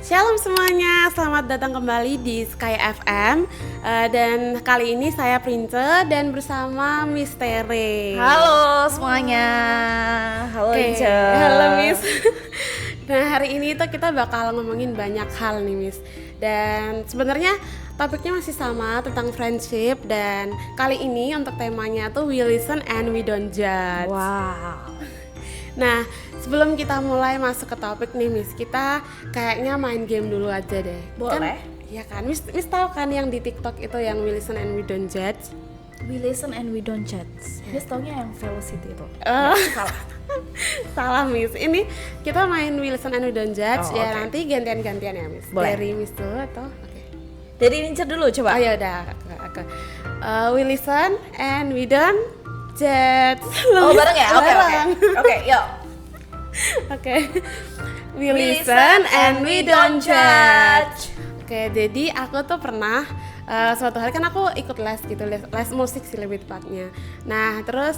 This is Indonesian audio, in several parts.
Shalom semuanya, selamat datang kembali di Sky FM. Dan kali ini saya Prince dan bersama Miss Tere. Halo semuanya. Halo Oke, Ince. halo Miss. Nah, hari ini tuh kita bakal ngomongin banyak hal nih Miss. Dan sebenarnya topiknya masih sama tentang friendship. Dan kali ini untuk temanya tuh we listen and we don't judge. Wow. Nah, sebelum kita mulai masuk ke topik nih Miss, kita kayaknya main game dulu aja deh. Boleh. Iya kan, Miss tahu kan yang di TikTok itu yang we listen and we don't judge? We listen and we don't judge. Miss taunya yang velocity itu. Salah. Salah Miss, ini kita main we listen and we don't judge. Oh, Ya oke. nanti gantian-gantian ya Miss. Boleh. Dari Miss dulu atau? Oke. Jadi Ince dulu coba. Oh ya udah, aku. We listen and we don't judge. Oh bareng ya? Oke. Bareng. Oke, yuk. Oke. We listen and we don't judge. Oke, jadi aku tuh pernah suatu hari kan aku ikut les gitu, les musik sih lebih tepatnya. Nah, terus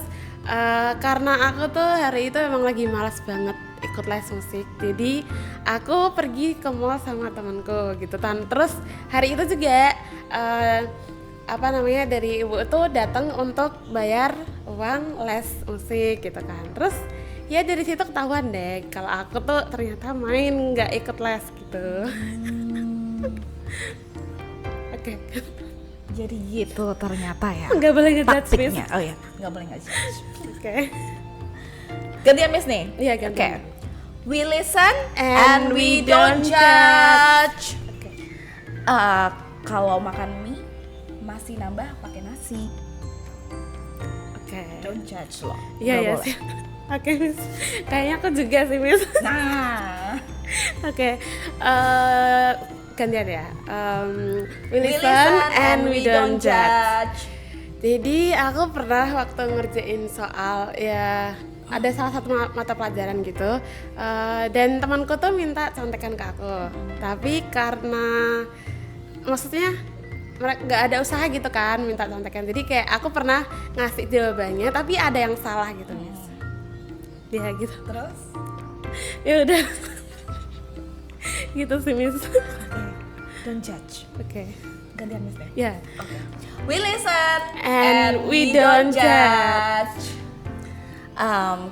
karena aku tuh hari itu emang lagi malas banget ikut les musik. Jadi aku pergi ke mall sama temanku gitu kan. Terus hari itu juga dari ibu tuh datang untuk bayar uang les musik gitu kan. Terus ya dari situ ketahuan deh kalau aku tuh ternyata main nggak ikut les gitu. Oke. Jadi gitu ternyata ya. Nggak boleh ngejudge Miss. Taktiknya. Oh ya, nggak boleh ngejudge. Oke. Gantian Miss nih. Iya ganti. Oke. We listen And we don't judge. Oke. Kalau makan mie masih nambah pakai nasi. Oke. Don't judge loh. Iya Nggak ya boleh. sih. Oke Miss. Kayaknya aku juga sih Miss. Nah. Oke. Gantian ya. We listen and we don't judge. Jadi aku pernah waktu ngerjain soal ya ada salah satu mata pelajaran gitu dan temanku tuh minta contekan ke aku, tapi karena maksudnya mereka nggak ada usaha gitu kan minta contekan, jadi kayak aku pernah ngasih jawabannya tapi ada yang salah gitu Miss. Ya gitu, Terus? ya udah gitu sih Miss. Don't judge. Oke. Gantian Miss deh. Ya. We listen And we don't judge.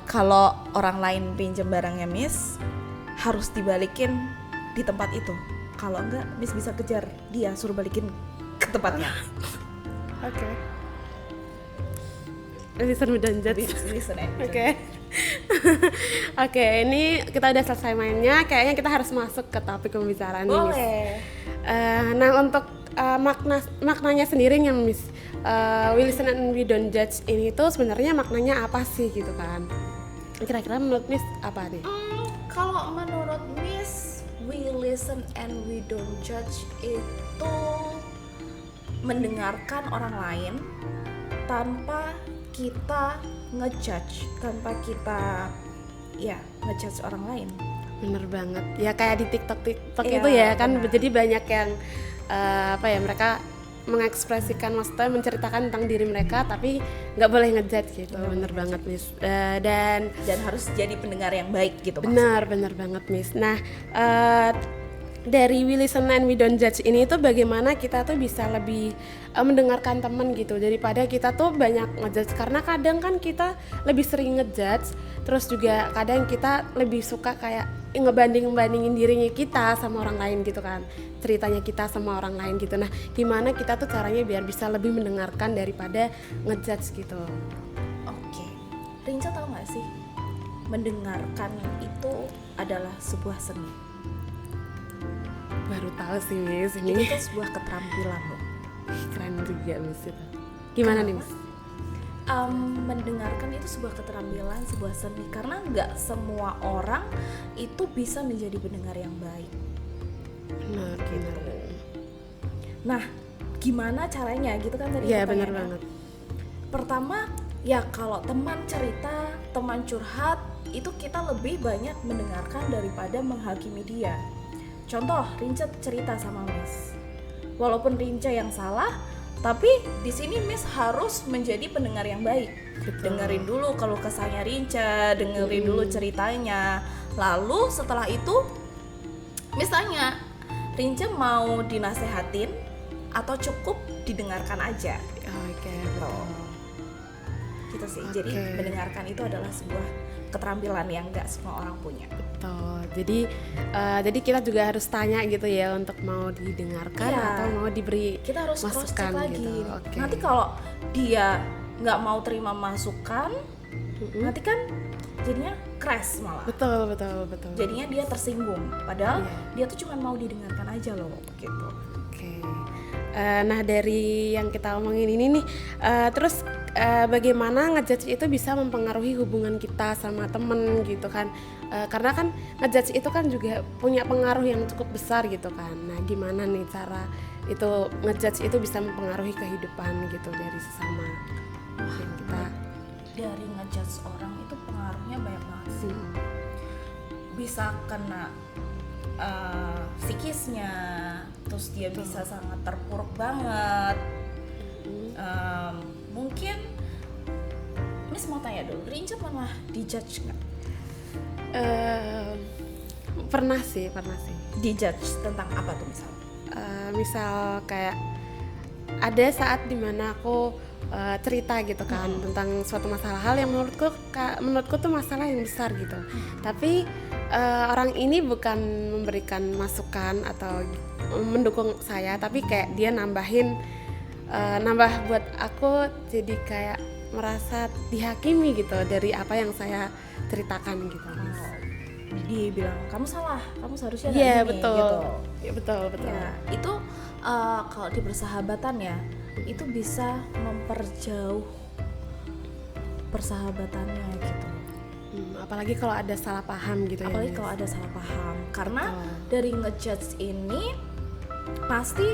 Kalau orang lain pinjam barangnya Miss, harus dibalikin di tempat itu. Kalau enggak, Miss bisa kejar dia, suruh balikin ke tempatnya. Oke. Listen we don't judge. Listen and Oke. Oke, ini kita udah selesai mainnya. Kayaknya kita harus masuk ke topik pembicaraan nih, Miss. boleh. Nah, untuk maknanya sendiri nih, Miss. We listen and we don't judge ini tuh sebenarnya maknanya apa sih gitu kan? Kira-kira menurut Miss apa nih? Kalau menurut Miss, we listen and we don't judge itu mendengarkan orang lain tanpa kita ngejudge, tanpa kita ngejudge orang lain. Bener banget. Ya kayak di TikTok Iya, itu ya kan, benar. jadi banyak yang mereka mengekspresikan, maksudnya menceritakan tentang diri mereka tapi nggak boleh ngejudge gitu. Bener banget Miss. Dan harus jadi pendengar yang baik gitu. bener banget Miss. Nah, dari we listen and we don't judge ini tuh bagaimana kita tuh bisa lebih mendengarkan temen gitu daripada kita tuh banyak ngejudge, karena kadang kan kita lebih sering ngejudge, terus juga kadang kita lebih suka kayak ngebandingin dirinya kita sama orang lain gitu kan, ceritanya kita sama orang lain gitu. Nah, gimana kita tuh caranya biar bisa lebih mendengarkan daripada ngejudge gitu. Oke. Rinca tahu nggak sih, mendengarkan itu adalah sebuah seni. Baru tahu sih Miss Itu ini. tuh sebuah keterampilan loh. Keren juga Miss itu. Gimana nih Miss? Mendengarkan itu sebuah keterampilan, sebuah seni, karena nggak semua orang itu bisa menjadi pendengar yang baik. Benar, benar. Nah, gimana caranya gitu kan tadi? Iya, benar pertanyaannya. banget. Pertama, ya kalau teman cerita, teman curhat, itu kita lebih banyak mendengarkan daripada menghakimi dia. Contoh, Rinca cerita sama Miss. Walaupun Rinca yang salah, tapi di sini Miss harus menjadi pendengar yang baik. Betul. Dengerin dulu kalau kesahnya Rinca, dengerin dulu ceritanya. Lalu setelah itu Misalnya Rince mau dinasehatin atau cukup didengarkan aja. Oke, Tuh. Gitu sih. Jadi Oke. mendengarkan itu adalah sebuah keterampilan yang nggak semua orang punya. betul. Jadi kita juga harus tanya gitu ya untuk mau didengarkan Iya. atau mau diberi Kita harus cross check masukan lagi. gitu. Oke. Nanti kalau dia nggak mau terima masukan, nanti kan jadinya crash malah. Betul. Jadinya dia tersinggung. Padahal Iya. dia tuh cuma mau didengarkan aja loh, gitu. Oke. Nah dari yang kita omongin ini nih, terus bagaimana ngejudge itu bisa mempengaruhi hubungan kita sama temen gitu kan? Karena kan ngejudge itu kan juga punya pengaruh yang cukup besar gitu kan. Nah gimana nih cara itu ngejudge itu bisa mempengaruhi kehidupan gitu dari sesama yang kita. Dari ngejudge orang itu pengaruhnya banyak banget sih. Bisa kena psikisnya, terus dia bisa sangat terpuruk banget. Mungkin Miss mau tanya dulu, Rince pernah dijudge nggak? Pernah sih. Dijudge tentang apa tuh misalnya? Misal kayak ada saat dimana aku cerita gitu kan tentang suatu masalah hal yang menurutku tuh masalah yang besar gitu. Tapi orang ini bukan memberikan masukan atau mendukung saya, tapi kayak dia nambah buat aku jadi kayak merasa dihakimi gitu dari apa yang saya ceritakan gitu. Dia bilang kamu salah, kamu seharusnya Iya gini, betul. gitu. Ya, betul. Ya, itu kalau di persahabatan ya, itu bisa memperjauh persahabatannya gitu. Apalagi kalau ada salah paham gitu Apalagi ya. kalau ada salah paham, karena Betul. dari ngejudge ini pasti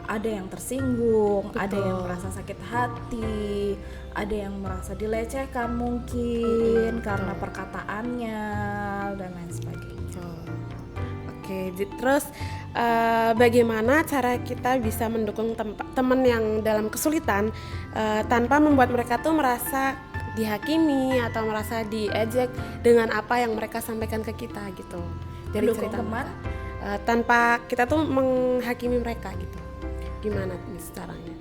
ada yang tersinggung, ada Betul. yang merasa sakit hati, ada yang merasa dilecehkan mungkin karena perkataannya dan lain sebagainya. Betul. Oke, terus bagaimana cara kita bisa mendukung teman yang dalam kesulitan tanpa membuat mereka tuh merasa dihakimi atau merasa diejek dengan apa yang mereka sampaikan ke kita gitu. Dari Mendukung cerita teman? mereka. Tanpa kita tuh menghakimi mereka gitu. Gimana nih caranya?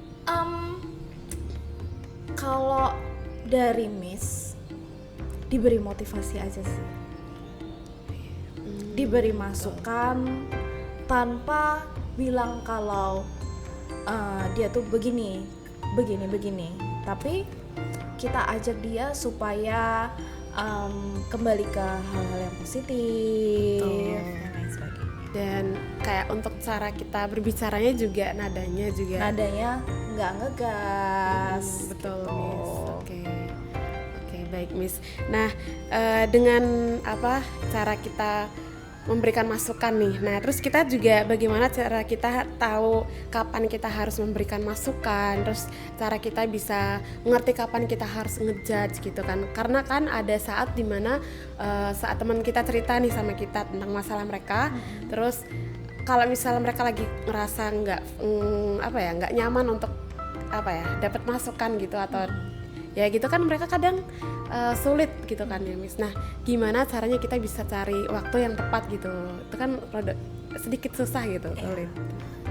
Kalau dari Miss diberi motivasi aja sih, diberi masukan tanpa bilang kalau dia tuh begini, tapi kita ajak dia supaya kembali ke hal-hal yang positif dan lain sebagainya. Dan kayak untuk cara kita berbicaranya juga nadanya Nggak ngegas. Betul gitu. Miss. Oke, baik Miss. Nah dengan apa cara kita memberikan masukan nih. Nah terus kita juga bagaimana cara kita tahu kapan kita harus memberikan masukan. Terus cara kita bisa mengerti kapan kita harus ngejudge gitu kan. Karena kan ada saat dimana saat teman kita cerita nih sama kita tentang masalah mereka. Terus kalau misalnya mereka lagi ngerasa nggak nyaman untuk dapat masukan gitu atau ya gitu kan mereka kadang sulit gitu kan ya Miss. Nah gimana caranya kita bisa cari waktu yang tepat gitu, itu kan sedikit susah gitu. Sulit.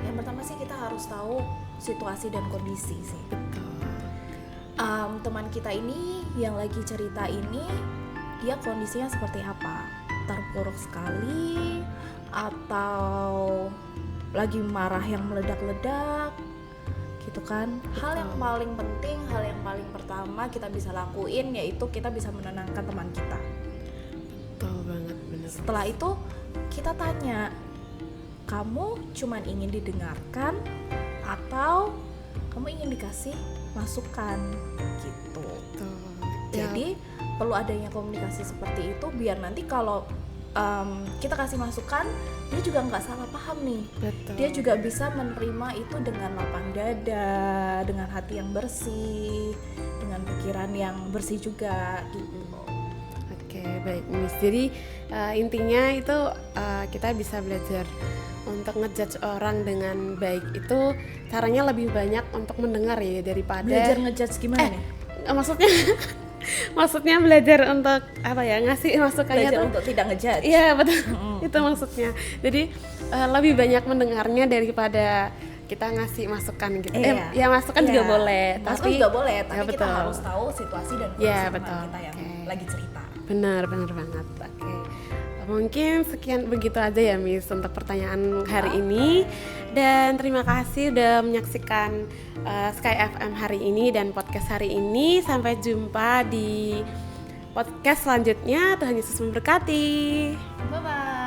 Yang pertama sih kita harus tahu situasi dan kondisi sih. Betul. Teman kita ini yang lagi cerita ini, dia kondisinya seperti apa? Terpuruk sekali atau lagi marah yang meledak-ledak gitu kan. Hal yang paling penting, hal yang paling pertama kita bisa lakuin yaitu kita bisa menenangkan teman kita. Betul banget, benar. Setelah itu kita tanya, kamu cuman ingin didengarkan atau kamu ingin dikasih masukan gitu. Betul. Jadi perlu adanya komunikasi seperti itu biar nanti kalau kita kasih masukan, dia juga nggak salah paham nih. Betul. Dia juga bisa menerima itu dengan lapang dada, dengan hati yang bersih, dengan pikiran yang bersih juga gitu. Oke, baik Miss. Jadi intinya itu kita bisa belajar untuk ngejudge orang dengan baik itu caranya lebih banyak untuk mendengar ya daripada Belajar ngejudge gimana nih? maksudnya Maksudnya belajar untuk apa ya, ngasih masukannya Belajar tuh untuk tidak ngejudge. iya betul. Itu maksudnya. Jadi lebih banyak mendengarnya daripada kita ngasih masukan gitu. Ya masukan juga boleh, Masukan tapi juga boleh, tapi ya, kita betul. harus tahu situasi dan kondisi Ya, teman betul. kita yang Oke. lagi cerita. Benar banget. Oke. Mungkin sekian begitu aja ya Miss untuk pertanyaan hari ini. Dan terima kasih udah menyaksikan Sky FM hari ini dan podcast hari ini. Sampai jumpa di podcast selanjutnya. Tuhan Yesus memberkati. Bye bye.